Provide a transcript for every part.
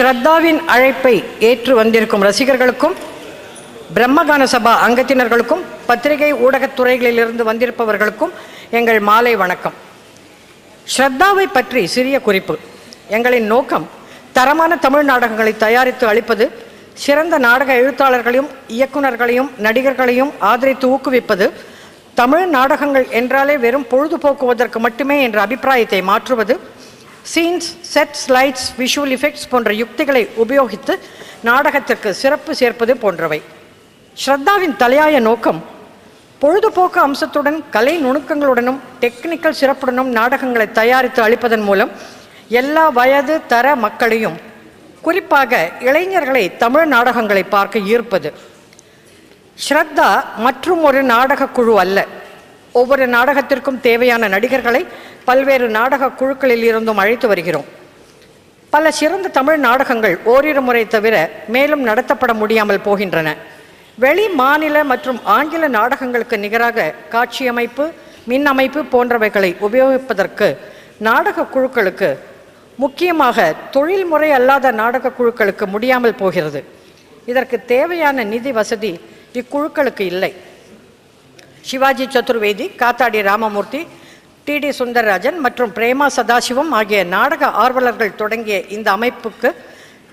ஸ்ரத்தாவின் அழைப்பை ஏற்று வந்திருக்கும் ரசிகர்களுக்கும், பிரம்மகான சபா அங்கத்தினர்களுக்கும், பத்திரிகை ஊடகத்துறைகளிலிருந்து வந்திருப்பவர்களுக்கும் எங்கள் மாலை வணக்கம். ஸ்ரத்தாவை பற்றி சிறிய குறிப்பு. எங்களின் நோக்கம் தரமான தமிழ் நாடகங்களை தயாரித்து அளிப்பது, சிறந்த நாடக எழுத்தாளர்களையும் இயக்குநர்களையும் நடிகர்களையும் ஆதரித்து ஊக்குவிப்பது, தமிழ் நாடகங்கள் என்றாலே வெறும் பொழுதுபோக்குவதற்கு மட்டுமே என்ற அபிப்பிராயத்தை மாற்றுவது, scenes, sets, lights, visual effects போன்ற யுக்திகளை உபயோகித்து நாடகத்திற்கு சிறப்பு சேர்ப்பது போன்றவை. ஸ்ரத்தாவின் தலையாய நோக்கம் பொழுதுபோக்கு அம்சத்துடன் கலை நுணுக்கங்களுடனும் டெக்னிக்கல் சிறப்புடனும் நாடகங்களை தயாரித்து அளிப்பதன் மூலம் எல்லா வயது தர மக்களையும், குறிப்பாக இளைஞர்களை தமிழ் நாடகங்களை பார்க்க ஈர்ப்பது. ஸ்ரத்தா மற்றும் ஒரு நாடக குழு அல்ல. ஒவ்வொரு நாடகத்திற்கும் தேவையான நடிகர்களை பல்வேறு நாடக குழுக்களில் இருந்தும் அழைத்து வருகிறோம். பல சிறந்த தமிழ் நாடகங்கள் ஓரிரு முறை தவிர மேலும் நடத்தப்பட முடியாமல் போகின்றன. வெளி மாநில மற்றும் ஆங்கில நாடகங்களுக்கு நிகராக காட்சியமைப்பு, மின் அமைப்பு போன்றவைகளை உபயோகிப்பதற்கு நாடக குழுக்களுக்கு, முக்கியமாக தொழில்முறை அல்லாத நாடக குழுக்களுக்கு முடியாமல் போகிறது. இதற்கு தேவையான நிதி வசதி இக்குழுக்களுக்கு இல்லை. சிவாஜி சதுர்வேதி, காத்தாடி ராமமூர்த்தி, டி.டி. சுந்தரராஜன் மற்றும் பிரேமா சதாசிவம் ஆகிய நாடக ஆர்வலர்கள் தொடங்கிய இந்த அமைப்புக்கு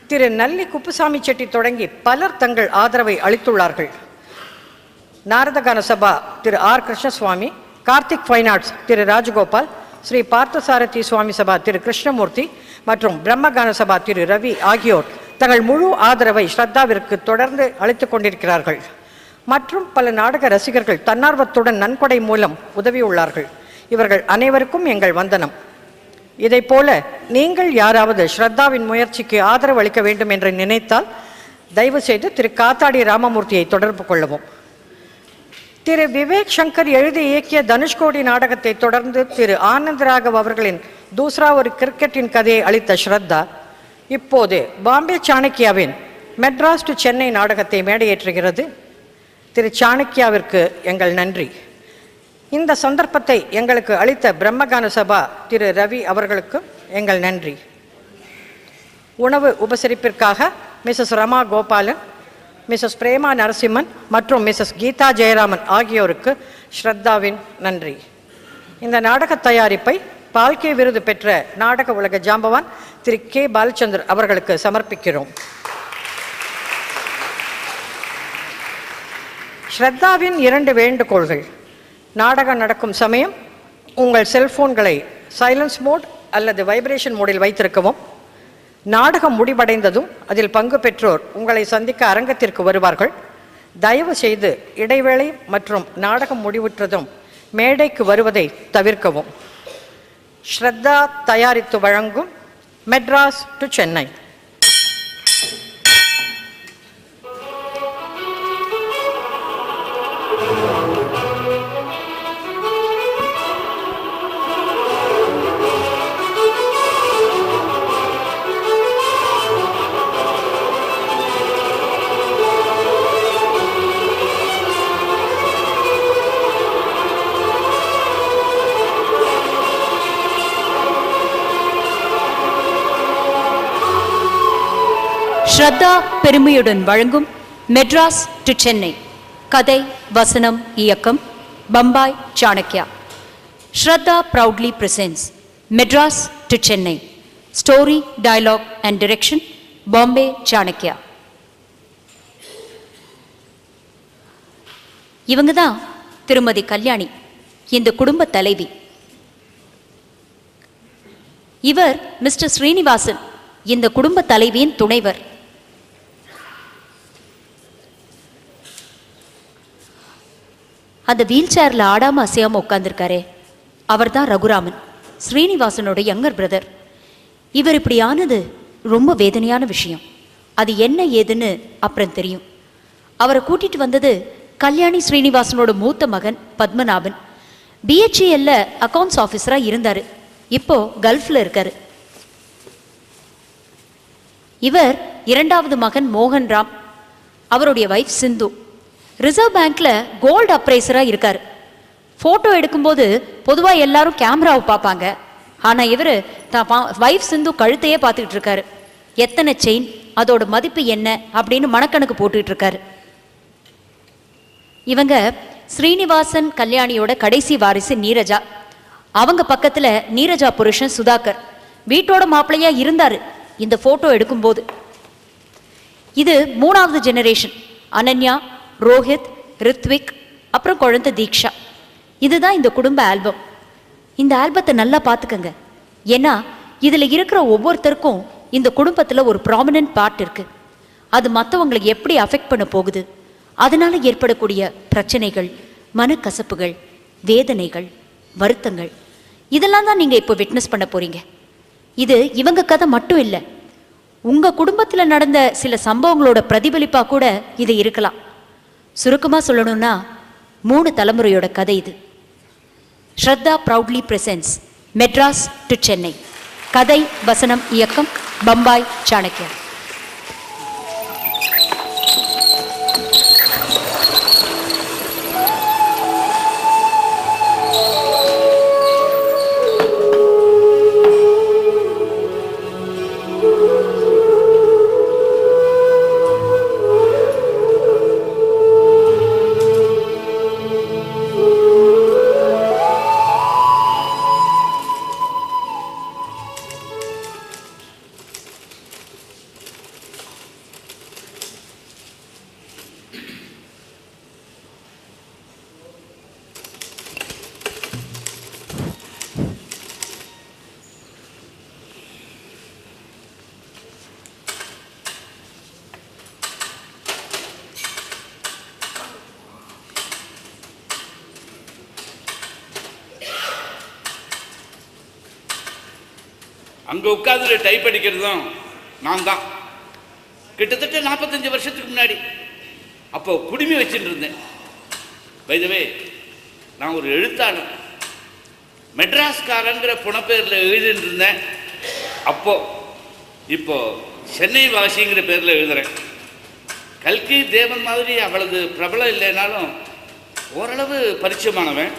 திரு நல்லி குப்புசாமி செட்டி தொடங்கி பலர் தங்கள் ஆதரவை அளித்துள்ளார்கள். Naradagana Sabha Thiru R. Krishnaswamy, Karthik fine arts Thiru Rajagopal, Sri Parthasarathy Swamy Sabha Thiru Krishnamurthy மற்றும் பிரம்மகான சபா திரு ரவி ஆகியோர் தங்கள் முழு ஆதரவை ஸ்ரத்தாவிற்கு தொடர்ந்து அளித்துக் கொண்டிருக்கிறார்கள். மற்றும் பல நாடக ரசிகர்கள் தன்னார்வத்துடன் நன்கொடை மூலம் உதவியுள்ளார்கள். இவர்கள் அனைவருக்கும் எங்கள் வந்தனம். இதை போல நீங்கள் யாராவது ஸ்ரத்தாவின் முயற்சிக்கு ஆதரவு அளிக்க வேண்டும் என்று நினைத்தால் தயவு செய்து திரு காத்தாடி ராமமூர்த்தியை தொடர்பு கொள்ளவும். திரு விவேக் சங்கர் எழுதி இயக்கிய தனுஷ்கோடி நாடகத்தை தொடர்ந்து திரு ஆனந்த் ராகவ் அவர்களின் தூசரா ஒரு கிரிக்கெட்டின் கதையை அளித்த ஸ்ரத்தா இப்போது பாம்பே சாணக்கியாவின் மெட்ராஸ் டு சென்னை நாடகத்தை மேடையேற்றுகிறது. திரு சாணக்கியாவிற்கு எங்கள் நன்றி. இந்த சந்தர்ப்பத்தை எங்களுக்கு அளித்த பிரம்மகான சபா திரு ரவி அவர்களுக்கு எங்கள் நன்றி. உணவு உபசரிப்பிற்காக மிஸ்ஸஸ் ரமா கோபாலன், மிஸ்ஸஸ் பிரேமா நரசிம்மன் மற்றும் மிஸ்ஸஸ் கீதா ஜெயராமன் ஆகியோருக்கு ஸ்ரத்தாவின் நன்றி. இந்த நாடக தயாரிப்பை பால்கே விருது பெற்ற நாடக உலக ஜாம்பவான் திரு கே. பாலச்சந்தர் அவர்களுக்கு சமர்ப்பிக்கிறோம். ஸ்ரத்தாவின் 2 வேண்டுகோள்கள். நாடகம் நடக்கும் சமயம் உங்கள் செல்போன்களை சைலன்ஸ் மோட் அல்லது வைப்ரேஷன் மோடில் வைத்திருக்கவும். நாடகம் முடிவடைந்ததும் அதில் பங்கு பெற்றோர் உங்களை சந்திக்க அரங்கத்திற்கு வருவார்கள். தயவு செய்து இடைவேளை மற்றும் நாடகம் முடிவுற்றதும் மேடைக்கு வருவதை தவிர்க்கவும். ஸ்ரத்தா தயாரித்து வழங்கும் மெட்ராஸ் டு சென்னை. ஸ்ரத்தா பெருமையுடன் வழங்கும் மெட்ராஸ் டு சென்னை. கதை, வசனம், இயக்கம் Bombay Chanakya. Shraddha proudly presents Madras to Chennai. Story, dialogue and direction Bombay Chanakya. இவங்க தான் திருமதி கல்யாணி, இந்த குடும்ப தலைவி. இவர் மிஸ்டர் ஸ்ரீனிவாசன், இந்த குடும்ப தலைவியின் துணைவர். அந்த வீல் சேர்ல ஆடாம அசையாம உட்கார்ந்துருக்காரே, அவர் தான் ரகுராமன், ஸ்ரீனிவாசனோட யங்கர் பிரதர். இவர் இப்படி ஆனது ரொம்ப வேதனையான விஷயம். அது என்ன ஏதுன்னு அப்புறம் தெரியும். அவரை கூட்டிட்டு வந்தது கல்யாணி ஸ்ரீனிவாசனோட மூத்த மகன் பத்மநாபன். பிஹெச்இஎல்ல அக்கவுண்ட்ஸ் ஆஃபீஸரா இருந்தாரு. இப்போ கல்ஃப்ல இருக்காரு. இவர் 2வது மகன் மோகன் ராம், அவருடைய வைஃப் சிந்து. ரிசர்வ் பேங்க்ல கோல்டு அப்ரைசரா இருக்காரு. போட்டோ எடுக்கும்போது பொதுவா எல்லாரும் கேமராவை பார்ப்பாங்க. ஆனா இவரு தான் வைஃப் சிந்து கழுத்தையே பார்த்துக்கிட்டு இருக்காரு. எத்தனை செயின், அதோட மதிப்பு என்ன அப்படின்னு மனக்கணக்கு போட்டுட்டு இருக்காரு. இவங்க ஸ்ரீனிவாசன் கல்யாணியோட கடைசி வாரிசு நீரஜா. அவங்க பக்கத்துல நீரஜா புருஷன் சுதாகர் வீட்டோட மாப்பிள்ளையா இருந்தாரு இந்த போட்டோ எடுக்கும்போது. இது 3வது ஜெனரேஷன். அனன்யா, ரோஹித், ரித்விக், அப்புறம் குழந்தை தீக்ஷா. இதுதான் இந்த குடும்ப ஆல்பம். இந்த ஆல்பத்தை நல்லா பார்த்துக்கங்க. ஏன்னா இதில் இருக்கிற ஒவ்வொருத்தருக்கும் இந்த குடும்பத்தில் ஒரு ப்ராமினன்ட் பார்ட் இருக்கு. அது மற்றவங்களுக்கு எப்படி அஃபெக்ட் பண்ண போகுது, அதனால ஏற்படக்கூடிய பிரச்சனைகள், மனக்கசப்புகள், வேதனைகள், வருத்தங்கள், இதெல்லாம் தான் நீங்கள் இப்போ விட்னஸ் பண்ண போறீங்க. இது இவங்க கதை மட்டும் இல்லை, உங்கள் குடும்பத்தில் நடந்த சில சம்பவங்களோட பிரதிபலிப்பாக கூட இது இருக்கலாம். சுருக்கமாக சொல்லணும்னா 3 தலைமுறையோட கதை இது. Shraddha proudly presents Madras to Chennai. கதை, வசனம், இயக்கம் பம்பாய் சாணக்கியா. அங்கே உட்காந்து டைப் அடிக்கிறதும் நான் தான். கிட்டத்தட்ட 45 வருஷத்துக்கு முன்னாடி. அப்போ குடுமி வச்சுட்டு இருந்தேன். பை தி வே, நான் ஒரு எழுத்தாளர். மெட்ராஸ்காரங்கிற புனப்பேரில் எழுதிட்டு இருந்தேன் அப்போ. இப்போ சென்னை வாசிங்கிற பேரில் எழுதுகிறேன். கல்கி தேவன் மாதிரி அவ்வளவு பிரபலம் இல்லைனாலும் ஓரளவு பரிச்சயமானவன்.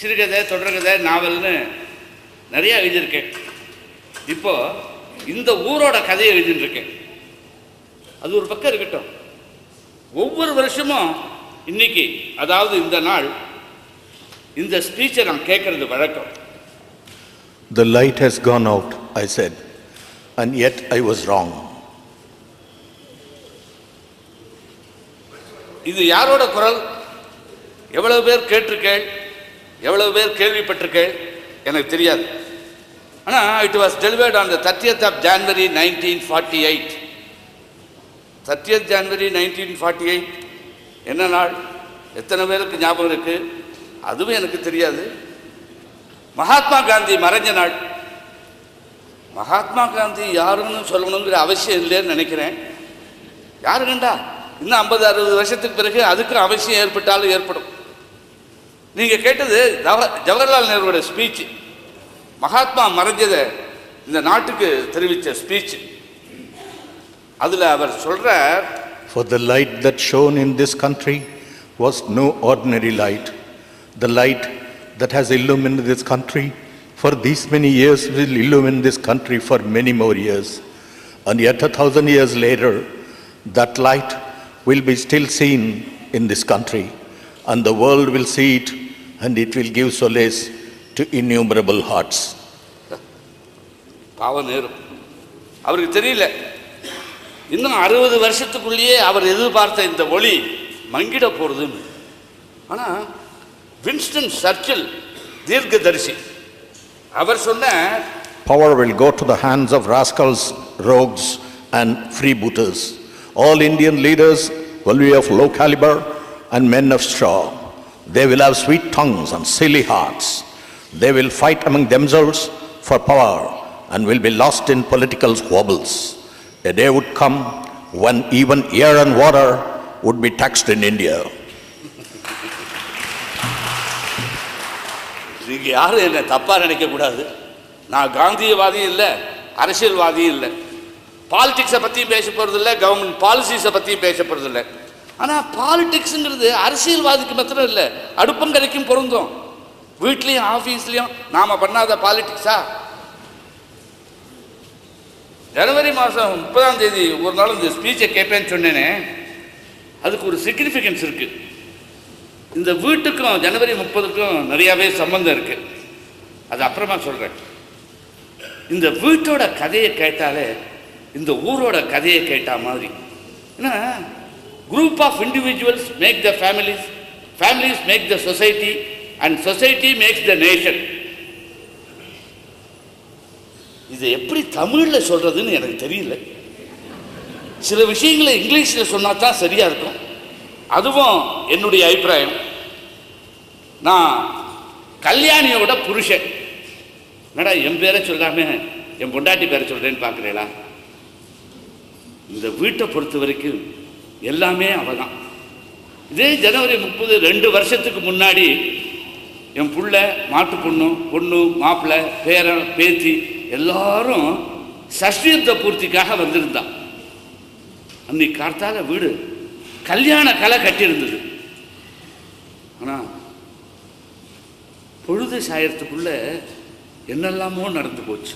சிறுகதை, தொடர்கதை, நாவல்னு நிறையா எழுதியிருக்கேன். இப்போ இந்த ஊரோட கதையை எழுதிட்டு இருக்கேன். அது ஒரு பக்கம் இருக்கட்டும். ஒவ்வொரு வருஷமும் இன்னைக்கு, அதாவது இந்த நாள், இந்த ஸ்பீச்சை நான் கேட்கறது வழக்கம். The light has gone out, I said, and yet I was wrong. இது யாரோட குரல்? எவ்வளவு பேர் கேட்டிருக்கேள், எவ்வளவு பேர் கேள்விப்பட்டிருக்கேள் எனக்கு தெரியாது. ஆனால் it was delivered on the 30th of January 1948. 30th January 1948 என்ன நாள்? எத்தனை பேருக்கு ஞாபகம் இருக்கு? அதுவும் எனக்கு தெரியாது. மகாத்மா காந்தி மறைஞ்ச நாள். மகாத்மா காந்தி யாருன்னு சொல்லணுங்கிற அவசியம் இல்லைன்னு நினைக்கிறேன். யாரு கண்டா இன்னும் 50-60 வருஷத்துக்கு பிறகு அதுக்கும் அவசியம் ஏற்பட்டாலும் ஏற்படும். நீங்கள் கேட்டது ஜவஹர்லால் நேருவோட ஸ்பீச். மகாத்மா மறைஞ்சதை இந்த நாட்டுக்கு தெரிவித்த ஸ்பீச். அதில் அவர் சொல்றார், For the light that shone in this country was no ordinary light. The light that has illumined this country for these many years will illumine this country for many more years. And yet 1,000 years later, that light will be still seen in this country. And the world will see it, and it will give solace to innumerable hearts. பாவம் நேரு. அவருக்கு தெரியல, இன்னும் 60 வருஷத்துக்குள்ளேயே அவர் எதிர்பார்த்த இந்த ஒளி மங்கிட போறதுன்னு. ஆனால் Winston Churchill தீர்க்கதரிசி, அவர் சொன்ன, Power will go to the hands of rascals, rogues, and freebooters. All Indian leaders will be of low caliber and men of straw. They will have sweet tongues and silly hearts. They will fight among themselves for power and will be lost in political squabbles. A day would come when even air and water would be taxed in India. நீங்க யாரும் என்ன தப்பா நினைக்க கூடாது. நான் காந்தியவாதியும் இல்லை, அரசியல்வாதியும் இல்லை. பாலிடிக்ஸை பற்றியும் பேச போகிறதில்ல, கவர்மெண்ட் பாலிசிஸை பற்றியும் பேச போகிறதில்லை. ஆனால் பாலிடிக்ஸுங்கிறது அரசியல்வாதிக்கு மாத்திரம் இல்லை, அடுப்பங்கரைக்கும் பொருந்தும். வீட்லேயும் ஆஃபீஸ்லேயும் நாம் பண்ணாத பாலிடிக்ஸா? ஜனவரி மாதம் 30ஆம் தேதி ஒரு நாள் இந்த ஸ்பீச்சை கேட்பேன்னு சொன்னேனே, அதுக்கு ஒரு சிக்னிஃபிகன்ஸ் இருக்குது. இந்த வீட்டுக்கும் ஜனவரி 30க்கும் நிறையாவே சம்பந்தம் இருக்குது. அது அப்புறமா சொல்கிறேன். இந்த வீட்டோட கதையை கேட்டாலே இந்த ஊரோட கதையை கேட்டா மாதிரி. ஏன்னா group of individuals make the families, families make the society, and society makes the nation. இது எப்படி தமிழில் சொல்கிறதுன்னு எனக்கு தெரியல. சில விஷயங்களை இங்கிலீஷில் சொன்னால் தான் சரியாக இருக்கும். அதுவும் என்னுடைய அபிப்பிராயம். நான் கல்யாணியோட புருஷன். என்னடா என் பேரை சொல்லாமல் என் பொண்டாட்டி பேரை சொல்கிறேன்னு பார்க்குறீங்களா? இந்த வீட்டை பொறுத்த வரைக்கும் எல்லாமே அவள் தான். இதே ஜனவரி 30 2 வருஷத்துக்கு முன்னாடி என் புள்ள, மாட்டு பொண்ணு, மாப்பிள்ளை, பேரன், பேத்தி எல்லாரும் சஷ்டியப்த பூர்த்திக்காக வந்திருந்தான். அன்னைக்கு கார்த்தால வீடு கல்யாண கலை கட்டியிருந்தது. ஆனால் பொழுது சாயறதுக்குள்ள என்னெல்லாமோ நடந்து போச்சு.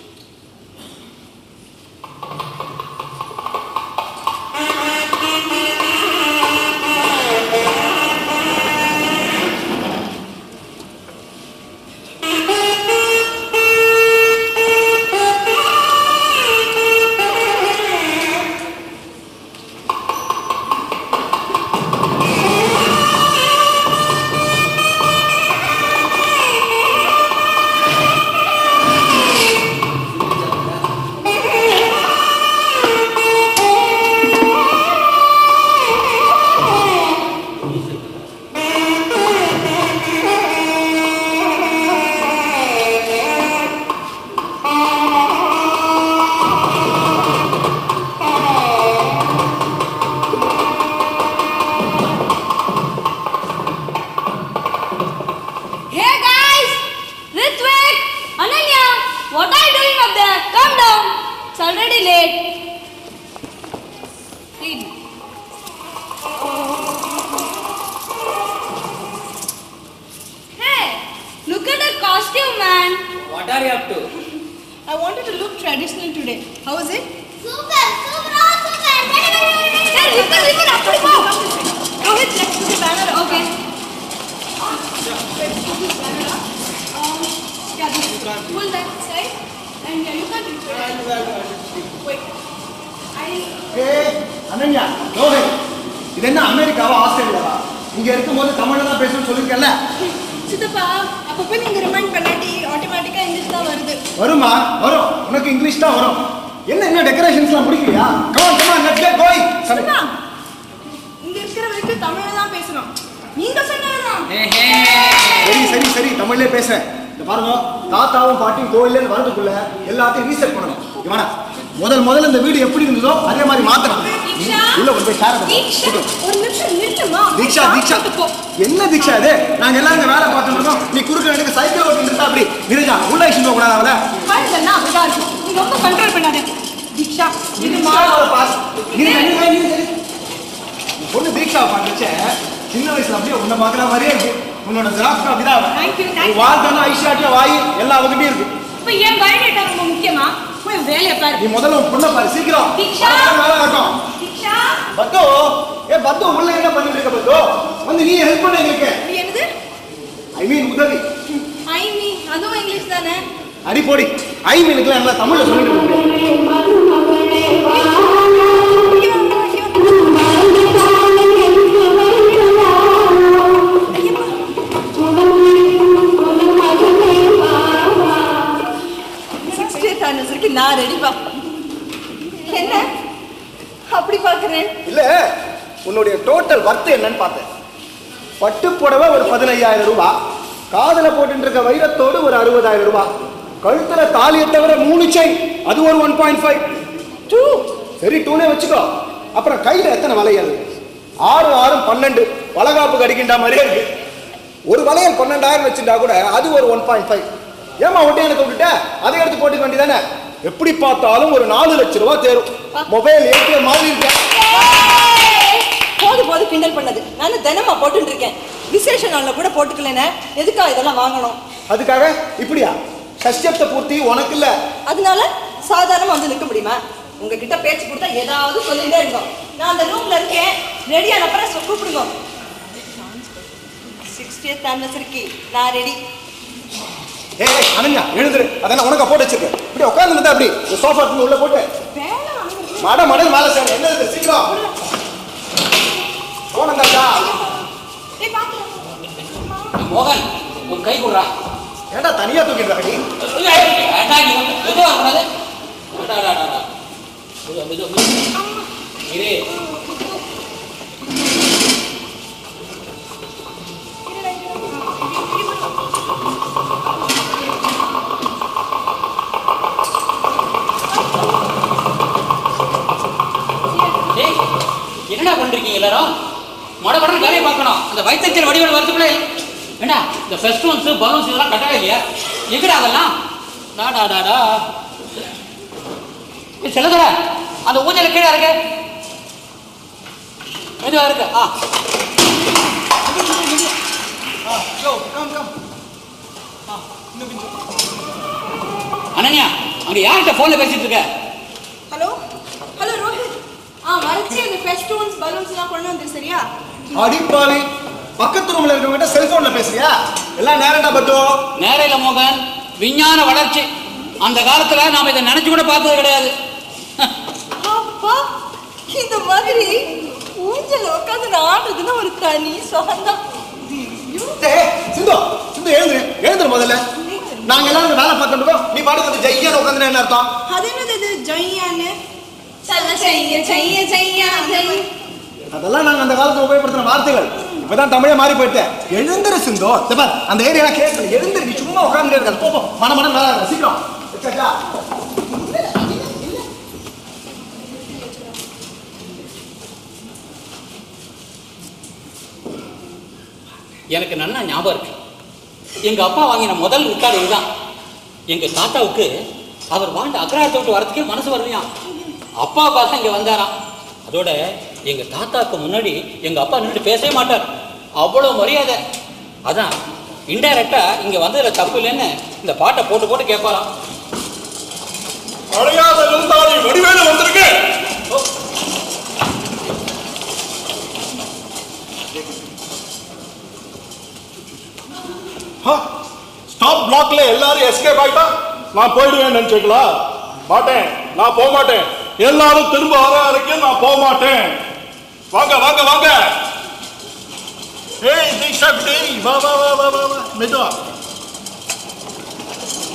முதல்ல இந்த வீடு எப்படி இருந்ததோ அதே மாதிரி மாத்தணும். உள்ள கொண்டு போய் சார தீக்ஷா தீக்ஷா என்ன தீக்ஷா இது? நாங்க எல்லாம் இங்க வேலை பார்த்துட்டு இருக்கோம். நீ குறுக்க எனக்கு சைக்கிள் ஓட்டிட்டு இருந்தா அப்படி நிரஜா உள்ள இஷ்டம் போக கூடாது. அவளை நீ ரொம்ப கண்ட்ரோல் பண்ணாத தீக்ஷா. இது பொண்ணு தீக்ஷாவை பார்த்துச்சே சின்ன வயசுல அப்படியே உன்னை பார்க்குற மாதிரியே இருக்கு. உன்னோட ஜெராக்ஸ் அப்படிதான் வாழ்த்தான ஐஷாட்டியா வாய் எல்லாம் அவகிட்டே இருக்கு. இப்ப ஏன் பயோடேட்டா ரொம்ப முக்கியமா? போய் வேலையை பாரு. நீ முதல்ல உன் பொண்ணை பாரு சீக்கிரம். தீக்ஷா வேலை இருக்கும். தீக்ஷா பத்து பத்து உள்ள என்ன பண்ணிட்டு இருக்க? பத்து வந்து நீ ஹெல்ப் பண்ண எங்களுக்கு. என்னது? ஐ மீன் உதவி. ஐ மீன் அதுவும் இங்கிலீஷ் தானே? அடி போடி. ஐ மீனுக்குலாம் நல்லா தமிழ்ல சொல்லிட்டு இருக்கேன். நான் ரெடிப்பா. என்ன அப்படி பாக்குறேன்? இல்ல உன்னுடைய டோட்டல் வர்த் என்னன்னு பார்த்தேன். பட்டு புடவை ஒரு 15,000 ரூபாய், காதல போட்டு இருக்க வைரத்தோடு ஒரு 60,000 ரூபாய், கழுத்துல தாலியை தவிர 3 செயின் அது ஒரு 1.5 2 சரி 2னே வச்சுக்கோ. அப்புறம் கையில எத்தனை வளையல்? 6 6 12 வளகாப்பு கடிக்கின்ற மாதிரியே இருக்கு. ஒரு வளையல் 12,000 வச்சுட்டா கூட அது ஒரு 1.5. ஏமா ஒட்டே எனக்கு விட்டுட்ட? அதை எடுத்து போட்டுக்க வேண்டியதானே? எப்படி பார்த்தாலும் ஒரு 4 லட்சம் ரூபாய் தேரும். மொபைல் ஏடிஎம் மாதிரி இருக்கு. போது கிண்டல் பண்ணது. நான் தினமா போட்டுட்டு இருக்கேன். விசேஷ நாள்ல கூட போட்டுக்கலனே. எதுக்கா இதெல்லாம் வாங்கணும்? அதுக்காக இப்படியா? சஷ்டியப்த பூர்த்தி உனக்கு இல்ல, அதனால சாதாரணமா வந்து நிக்க முடியுமா? உங்ககிட்ட பேச்சு கொடுத்தா ஏதாவது சொல்லிட்டே இருக்கோம். நான் அந்த ரூம்ல இருக்கேன், ரெடியான அப்புறம் கூப்பிடுங்க. 60th anniversary நான் ரெடி. ஏய் அனன்யா எழுந்துரு. அதெல்லாம் உனக்கு போட்டு வச்சிருக்கேன். இப்படி உட்கார்ந்துட்டா அப்படி சோஃபா எடுத்து உள்ள போட்டு மட மடல் மேல சார் என்ன இது சீக்கிரம் போனங்கடா. டேய் பாத்து மோகன் உன் கை குடுறா. ஏண்டா தனியா தூக்கிடுறா நீ? ஏண்டா நீ எதுவா பண்ணாத? அடடடடடா. இரு. என்னடா பண்றீங்க எல்லாரும்? மடபடன்னு வேலையை பார்க்கணும். அந்த வயிற்றுச்சல் வடிவல் வரதுக்குள்ளே ஏண்டா இந்த ஃபெஸ்டிவல்ஸ் பலூன்ஸ் இதெல்லாம் கட்டவே இல்லையா? எங்கடா அதெல்லாம்? டாடாடாடா செல்லதர அந்த ஊஞ்சல் கீழே இருக்கு, மெதுவா இருக்கு. அனன்யா அங்க யார்கிட்ட போன்ல பேசிட்டு இருக்க? Hello hello Rohit. மறைச்சி அந்த ஃபெஸ்டிவல்ஸ் பலூன்ஸ் எல்லாம் கொண்டு வந்து சரியா? அடிப்பாவி பக்கத்து ரூம்ல இருக்கவங்க செல்போன்ல பேசுறியா? எல்லாம் நேரண்டா பத்தோ. நேரம் இல்ல மோகன், விஞ்ஞான வளர்ச்சி. அந்த காலத்துல நாம இதை நினைச்சு கூட பார்த்தது கிடையாது. அப்பா இந்த மாதிரி ஊஞ்சல் உட்காந்து ஆடுறதுன்னா ஒரு தனி சுகம்தான். சிந்து சிந்து எழுந்துரு எழுந்துரு முதல்ல. நாங்க எல்லாரும் வேலை பார்த்துருக்கோம், நீ பாட்டு வந்து ஜெய்யான்னு உட்காந்து என்ன அர்த்தம்? அது என்னது இது ஜெய்யான்னு? செய்ய செய்ய செய்ய அதெல்லாம் நாங்க அந்த காலத்துல உபயோகப்படுத்தின வார்த்தைகள். இப்பதான் தமிழே மாறி போயிட்டு. எழுந்துரு சிந்து. அந்த ஏரியா கேட்கல. எழுந்துரு, நீ சும்மா உட்கார்ந்து இருக்காது. போ மன மன வேலை சீக்கிரம். எனக்கு நல்லா ஞாபகம் இருக்கு. எங்க அப்பா வாங்கின முதல் ரெக்கார்டு இதுதான். எங்க தாத்தாவுக்கு அவர் வாழ்ந்த அக்ராரத்தை விட்டு வரதுக்கே மனசு வரலையா. அப்பா தான் இங்க வந்தாராம். அதோட எங்க தாத்தாவுக்கு முன்னாடி எங்க அப்பா நின்று பேசவே மாட்டார், அவ்வளவு மரியாதை. அதான் இன்டைரக்டா இங்க வந்ததுல தப்பு இல்லைன்னு இந்த பாட்டை போட்டு போட்டு கேட்பாராம். அடையாத விருந்தாளி வடிவேலு வந்திருக்கு. ஸ்டாப் பிளாக்ல எல்லாரும் எஸ்கேப் ஆயிட்டா நான் போயிடுவேன் நினைச்சுங்களா? மாட்டேன், நான் போக மாட்டேன். எல்லாரும் திரும்ப வர வரைக்கும் நான் போக மாட்டேன். வாங்க வாங்க வாங்க. ஏய் தீக்ஷா டேய் வா வா வா வா வா மெதுவா.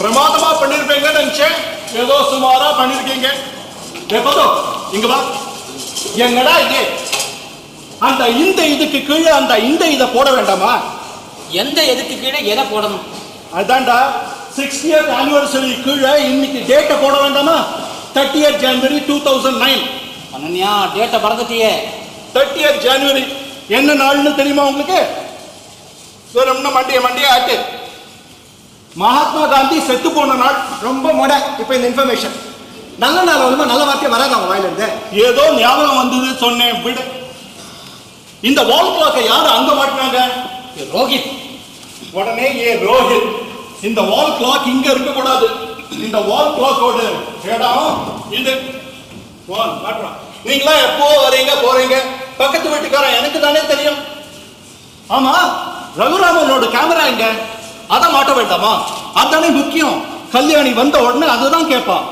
பிரமாதமா பண்ணிருப்பீங்கன்னு நினைச்சேன், ஏதோ சுமாரா பண்ணிருக்கீங்க. எப்பதோ இங்க வா. என்னடா இது? அந்த இந்த இதுக்கு கீழே அந்த இந்த இதை போட வேண்டாமா? எந்த எதுக்கு கீழே எதை போடணும்? அதான்டா 60th anniversary கீழே இன்னைக்கு டேட்டை போட வேண்டாமா? 30th January 2009. அனன்யா டேட்டை பறந்துட்டியே. 30th January என்ன நாள்னு தெரியுமா உங்களுக்கு? வெறும்னா மண்டிய ஆட்டு. மகாத்மா காந்தி செத்து போன நாள். ரொம்ப மொட. இப்ப இந்த இன்ஃபர்மேஷன் நல்ல நாள் வருமா? நல்ல வார்த்தையை வராது அவங்க வாயில இருந்து. ஏதோ ஞாபகம் வந்தது சொன்னேன் விடு. இந்த வால் கிளாக்கை யாரு அங்க மாட்டினாங்க? ரோஹித். உடனே ரோஹித், இந்த வால் கிளாக் இங்க இருக்க கூடாது. இந்த வால் கிளாக்கோட இடம் இது. நீங்களா எப்போ வரீங்க போறீங்க? பக்கத்து வீட்டுக்காரன் எனக்கு தானே தெரியும். ஆமா, ரகுராமனோட கேமரா எங்க? அதை மாட்ட வேண்டாமா? அதுதானே முக்கியம். கல்யாணி வந்த உடனே அதுதான் கேட்பான்.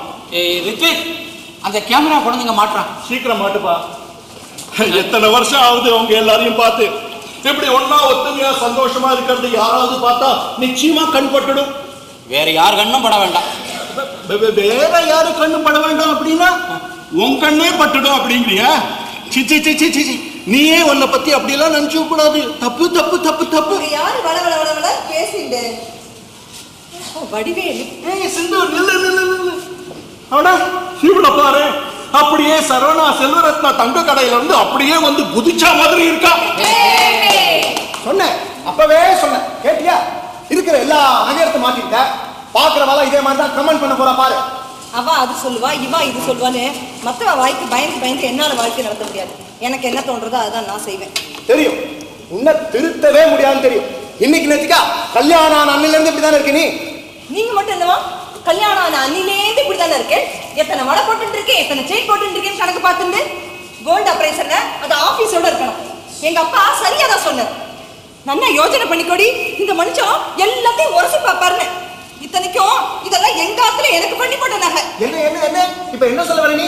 ரித்விக், அந்த கேமரா குழந்தைங்க மாட்டுறான். சீக்கிரம் மாட்டுப்பா. எத்தனை வருஷம் ஆகுது அவங்க எல்லாரையும் பார்த்து. இப்படி ஒன்னா ஒத்துமையா சந்தோஷமா இருக்கிறது யாராவது பார்த்தா நிச்சயமா கண் பட்டுடும். வேற யார் கண்ணும் பட வேண்டாம். வேற யாரு கண்ணு பட வேண்டாம் அப்படின்னா உன் கண்ணே பட்டுடும் அப்படிங்கிறியா? சிச்சி சிச்சி சிச்சி, நீயே உன்னை பத்தி அப்படியெல்லாம் நினைச்சு கூடாது. தப்பு தப்பு தப்பு தப்பு. யாரு வள வள வள வள பேசிண்டு வடிவேலு. ஏய் சிந்து, நில்லு நில்லு நில்லு. ஆனா இவனை பாரு, அப்படியே சரவணா செல்வரத்னா தங்க கடையில இருந்து அப்படியே வந்து குதிச்சா மாதிரி இருக்கா. சொன்னேன், அப்பவே சொன்னேன், கேட்டியா? இருக்கிற எல்லா நகையத்தை மாத்திட்ட. பாக்குறவாளா இதே மாதிரி தான் கமெண்ட் பண்ண போறா பாரு. அவ அது சொல்லுவா, இவா இது சொல்லுவான்னு மத்தவ வாய்க்கு பயந்து பயந்து என்னால வாழ்க்கை நடத்த முடியாது. எனக்கு என்ன தோன்றதோ அதுதான் நான் செய்வேன். தெரியும், உன்னை திருத்தவே முடியாதுன்னு தெரியும். இன்னைக்கு நேத்துக்கா கல்யாணம் அண்ணில இருந்து இப்படிதானே இருக்க நீ. நீங்க மட்டும் என்னவா கல்யாணம் ஆன அன்னிலேருந்து இப்படித்தானே இருக்கேன். எத்தனை வடை போட்டு இருக்கேன், எத்தனை செயின் போட்டு இருக்கேன்னு கணக்கு பார்த்துட்டு கோல்டு அப்ரைசர்ல அது ஆபீஸோட இருக்கணும். எங்க அப்பா சரியா தான் சொன்னார். நல்லா யோசனை பண்ணிக்கோடி, இந்த மனுஷன் எல்லாத்தையும் உரசி பாப்பாருன்னு. இத்தனைக்கும் இதெல்லாம் எங்க ஆத்துல எனக்கு பண்ணி போட்ட நகை. என்ன என்ன என்ன இப்ப என்ன சொல்ல வர நீ?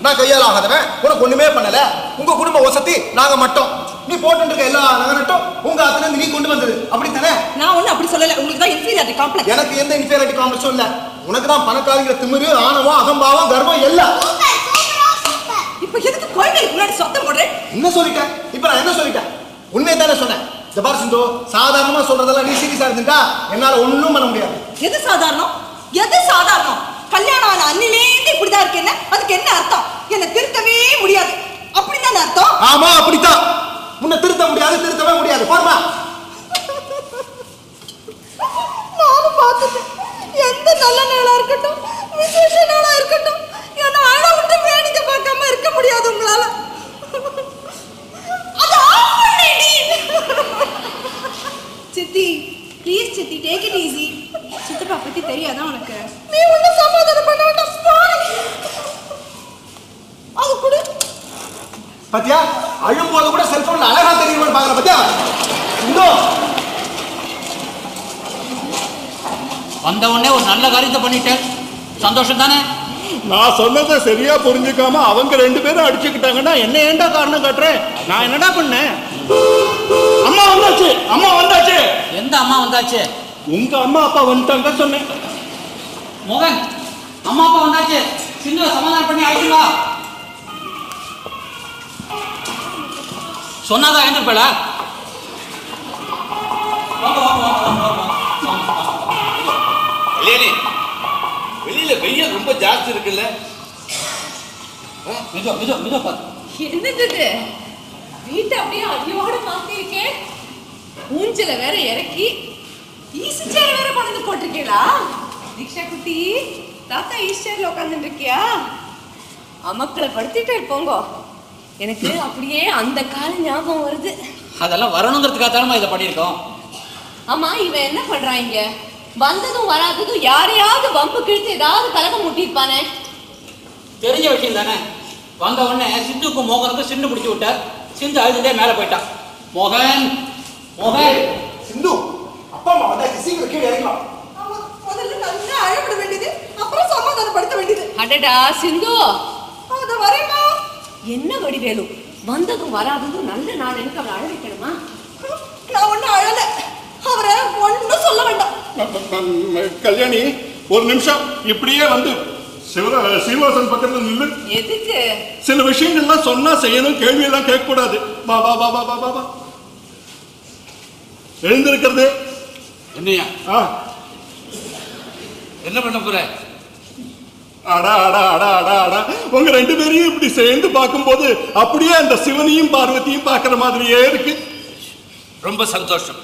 நான் கையால் ஆகாதவன், உனக்கு ஒண்ணுமே பண்ணல. உங்க குடும்ப வசதி நாங்க மட்டும். நீ போட்டு இருக்க எல்லா நகரட்டும் உங்க ஆத்துல இருந்து நீ கொண்டு வந்தது, அப்படித்தானே? நான் ஒண்ணு அப்படி சொல்லல. உங்களுக்கு தான் இன்ஃபீரியாரிட்டி காம்ப்ளெக்ஸ். எனக்கு எந்த இன்ஃபீரியாரிட்டி காம்ப்ளெக்ஸும் இல்ல. உனக்கு தான் பணக்காரங்கிற திமிரு, ஆணவம், அகம்பாவம், கர்வம் எல்லாம். இப்ப எதுக்கு கோயிலுக்கு முன்னாடி சத்தம் போடுறேன்? என்ன சொல்லிட்டேன்? இப்ப நான் என்ன சொல்லிட்டேன்? உண்மையை தானே சொன்னேன். ஜபார் சிந்து, சாதாரணமா சொல்றதெல்லாம் நீ சீரியஸா இருந்துட்டா என்னால ஒண்ணும் பண்ண முடியாது. எது சாதாரணம்? எது சாதாரணம்? கல்யாணம் ஆன அன்னிலேருந்து இப்படிதான் இருக்கேன்னு அதுக்கு என்ன அர்த்தம்? என்ன திருத்தவே முடியாது அப்படிதான் அர்த்தம்? ஆமா, அப்படித்தான். முன்ன திருத்த முடியாது, திருத்தவே முடியாது. பாருமா, நானும் பார்த்துட்டேன். எந்த நல்ல நாளா இருக்கட்டும், விசேஷ நாளா இருக்கட்டும், என்ன அழ விட்டு வேடிக்கை பார்க்காம இருக்க முடியாது உங்களால. அது ஆல்ரெடி. சித்தி ப்ளீஸ் சித்தி, டேக் இட் ஈஸி. சித்தப்பா பத்தி தெரியாதா உனக்கு? நீ ஒண்ணு சமாதானம் பண்ண வேண்டாம். அது கூட பாத்தியா, அழும் போது கூட செல்போன்ல அழகா தெரியுமான்னு பாக்குற. பாத்தியா இன்னும் வந்த உடனே ஒரு நல்ல காரியத்தை பண்ணிட்டேன். சந்தோஷம் தானே? நான் சொன்னதை சரியா புரிஞ்சுக்காம அவங்க 2 பேரும் அடிச்சுக்கிட்டாங்கன்னா என்ன ஏண்டா காரணம் காட்டுறேன்? நான் என்னடா பண்ணேன்? அம்மா வந்தாச்சு, அம்மா வந்தாச்சு. எந்த அம்மா வந்தாச்சு? உங்க அம்மா அப்பா வந்துட்டாங்க சொன்னேன். மோகன், அம்மா அப்பா வந்தாச்சு. சிந்துவை சமாதானம் பண்ணி ஆயிடுவா. சொன்னாதான் எழுந்திருப்பல. கல்யாணி, வெளியில வெயில் ரொம்ப ஜாஸ்தி இருக்குல்ல? மிதோ மிதோ மிதோ பாத்து. என்னது வீட்டை அப்படியே அடியோட மாத்திருக்கேன். ஊஞ்சல வேற இறக்கி ஈசி சேர் வேற கொண்டு போட்டிருக்கீங்களா? தீக்ஷா குட்டி, தாத்தா ஈசி சேர்ல உட்காந்துட்டு இருக்கியா? அமக்களை படுத்திட்டு போங்க. எனக்கு அப்படியே அந்த கால ஞாபகம் வருது. அதெல்லாம் வரணுங்கிறதுக்காக தானே இதை பண்ணியிருக்கோம். ஆமா, இவன் என்ன பண்றாங்க? வந்ததும் வராததும் யாரையாவது வம்பு கிழித்து ஏதாவது கலகம் முட்டிருப்பானே. தெரிஞ்ச விஷயம் தானே. வந்த உடனே சிந்துக்கும் மோகனுக்கும் சிண்டு பிடிச்சி விட்டார். சிந்து அழுதுட்டே மேலே போயிட்டான். மோகன் மோகன் சிந்து, அப்பா அம்மா வந்தாச்சு, சீக்கிரம் கீழே இறங்கலாம். முதல்ல நல்லா அழவிட வேண்டியது, அப்புறம் சமாதானப்படுத்த வேண்டியது. அடடா சிந்து, அத வரேமா. என்ன வடிவேலு, வந்ததும் வராததும் நல்ல நாள் எனக்கு அவளை அழ வைக்கணுமா? நான் ஒண்ணு அழல, அவரை ஒண்ணும் சொல்ல வேண்டாம். கல்யாணி, ஒரு நிமிஷம் இப்படியே வந்து சீனிவாசன் பக்கத்துல நில்லு. எதுக்கு? சில விஷயங்கள்லாம் சொன்னா செய்யணும், கேள்வி எல்லாம் கேட்க கூடாது. பா பா பா பா பா பா. எழுந்திருக்கிறது என்னையா? என்ன பண்ண போற? அடா அடா அடா அடா அடா, உங்க 2 பேரையும் இப்படி சேர்ந்து பார்க்கும்போது அப்படியே அந்த சிவனையும் பார்வதியும் பார்க்கிற மாதிரியே இருக்கு. ரொம்ப சந்தோஷம்.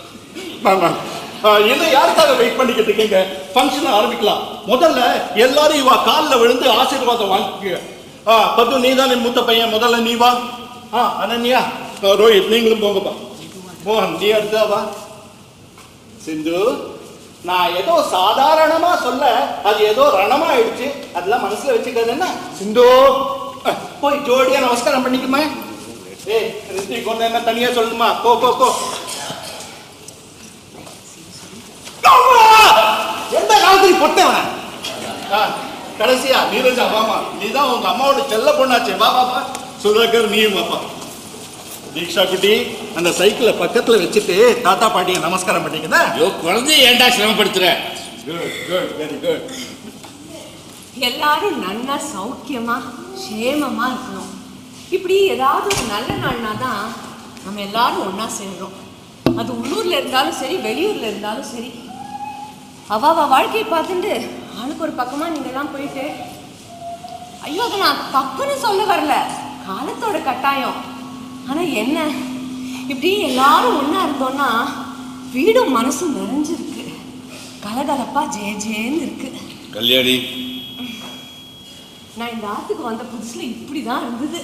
என்ன யாருக்காக வெயிட் பண்ணிக்கிட்டு இருக்கீங்க? ஃபங்க்ஷன் ஆரம்பிக்கலாம். முதல்ல எல்லாரும் இவா காலில் விழுந்து ஆசீர்வாதம் வாங்கிக்க. பத்து, நீ தான் மூத்த பையன், முதல்ல நீ வா. அனன்யா, ரோஹித் நீங்களும் போங்கப்பா. மோகன் நீ அடுத்தா வா. சிந்து, நான் ஏதோ சாதாரணமா சொல்ல அது ஏதோ ரணமா ஆயிடுச்சு. அதெல்லாம் மனசுல வச்சுக்கிறது என்ன? சிந்து, போய் ஜோடியா நமஸ்காரம் பண்ணிக்குமா? ஏய் ரித்திக், ஒன்னு என்ன தனியா சொல்லணுமா? போ போ போ. எந்த காலத்துல பொட்டவன? கடைசியா நீரஜா வாமா, நீதான் உங்க அம்மாவோட செல்ல பொண்ணாச்சு. வா வா வா. சுதாகர் நீயும் வாப்பா. தீக்ஷா குட்டி, அந்த சைக்கிளை பக்கத்துல வச்சுட்டு தாத்தா பாட்டியை நமஸ்காரம் பண்ணிக்கதா. ஐயோ, குழந்தைய ஏன்டா சிரமப்படுத்துற? Good good, very good. எல்லாரும் நல்லா சௌக்கியமா சேமமா இருக்கணும். இப்படி ஏதாவது ஒரு நல்ல நாள்னா தான் நம்ம எல்லாரும் ஒன்னா சேர்றோம். அது உள்ளூர்ல இருந்தாலும் சரி, வெளியூர்ல இருந்தாலும் சரி. அவ வாழ்க்கையை பார்த்துட்டு ஆளுக்கு ஒரு பக்கமா நீங்க எல்லாம் போயிட்டு, ஐயோ அதை நான் தப்புன்னு சொல்ல வரல, காலத்தோட கட்டாயம். ஆனா என்ன, இப்படி எல்லாரும் ஒன்னா இருந்தோம்னா வீடும் மனசும் நிறைஞ்சிருக்கு, கலகலப்பா ஜே ஜேன்னு இருக்கு. கல்யாணி, நான் இந்த ஆத்துக்கு வந்த புதுசுல இப்படிதான் இருந்தது.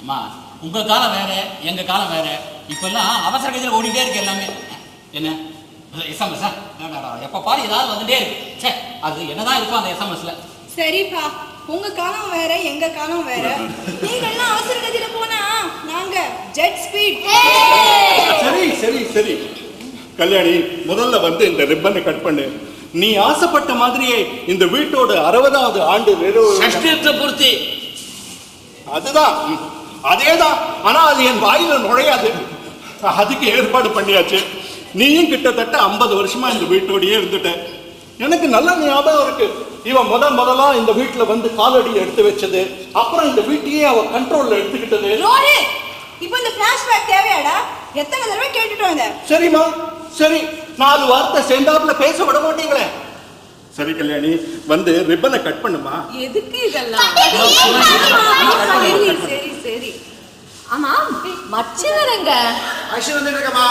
அம்மா, உங்க காலம் வேற, எங்க காலம் வேற. இப்பெல்லாம் அவசர கதியில் ஓடிட்டே இருக்கு எல்லாமே. என்ன சார்? எப்ப பாரு ஏதாவது வந்துட்டே இருக்கு. சே, அது என்னதான் இருக்கும் அந்த எஸ்எம்எஸ்ல? சரிப்பா, உங்க காலம் வேற எங்க காலம் வேற. நீங்கெல்லாம் அவசர கதியில போனா நாங்க ஜெட் ஸ்பீட். சரி சரி சரி கல்யாணி, முதல்ல வந்து இந்த ரிப்பனை கட் பண்ணு. நீ ஆசைப்பட்ட மாதிரியே இந்த வீட்டோட 60வது ஆண்டு பூர்த்தி. அதுதான், அதேதான். ஆனா அது என் வாயில நுழையாது. அதுக்கு ஏற்பாடு பண்ணியாச்சு. நீயும் கிட்டத்தட்ட 50 வருஷமா இந்த வீட்டோடயே இருந்துட்ட. எனக்கு நல்ல ஞாபகம் இருக்கு. இவன் முதலா இந்த வீட்டுல வந்து காலடி எடுத்து வச்சது, அப்புறம் இந்த வீட்டையே அவ கண்ட்ரோல்ல எடுத்துக்கிட்டது. இப்போ இந்த பிளாஷ்பேக் தேவையாடா? எத்தனை தடவை கேட்டுட்டோம் இத. சரிம்மா, சரி, 4 வார்த்தை சேர்ந்தாப்புல பேச விட மாட்டீங்களே. சரி கல்யாணி, வந்து ரிப்பனை கட் பண்ணுமா. எதுக்கு இதெல்லாம்? சரி சரி. ஆமா, மச்சவரங்க ஐஷு வந்துட்டு இருக்கமா.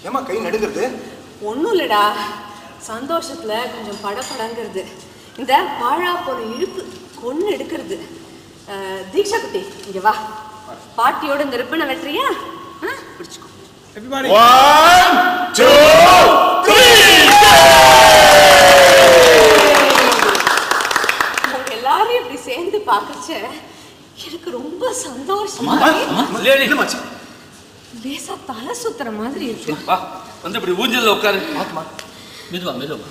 ஏமா கை நடுங்கிறது? ஒன்றும் இல்லடா, சந்தோஷத்துல கொஞ்சம் படப்படங்கிறது. இந்த பாழா போன இழுப்பு கொண்டு எடுக்கிறது. தீக்ஷா குட்டி, இங்க வா. பாட்டியோட இந்த ரிப்பனை வெட்டுறியா? பிடிச்சுக்கோ. Everybody. 1, 2, 3. உங்க எல்லாரையும் இப்படி சேர்ந்து பார்க்கச்ச எனக்கு ரொம்ப சந்தோஷமா. லேசா தலை சுத்துற மாதிரி இருக்கு. வா, வந்து இப்படி ஊஞ்சல்ல உட்காரு. மெதுவா மெதுவா.